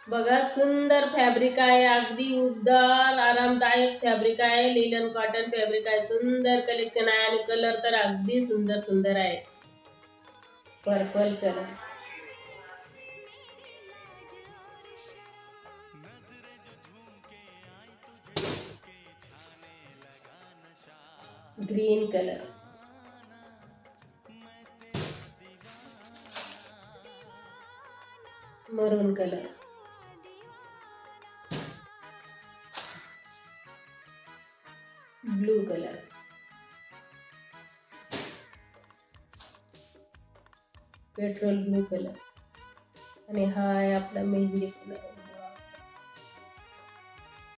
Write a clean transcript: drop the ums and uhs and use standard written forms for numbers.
बघा सुंदर फॅब्रिक आहे, अगदी उबदार आरामदायक फॅब्रिक आहे. लिलन कॉटन फॅब्रिक आहे. सुंदर कलेक्शन आहे आणि कलर तर अगदी सुंदर सुंदर आहे. पर्पल कलर, ग्रीन कलर, मरून colour, blue colour, petrol blue colour आणि हा आहे आपला मेहंदी कलर.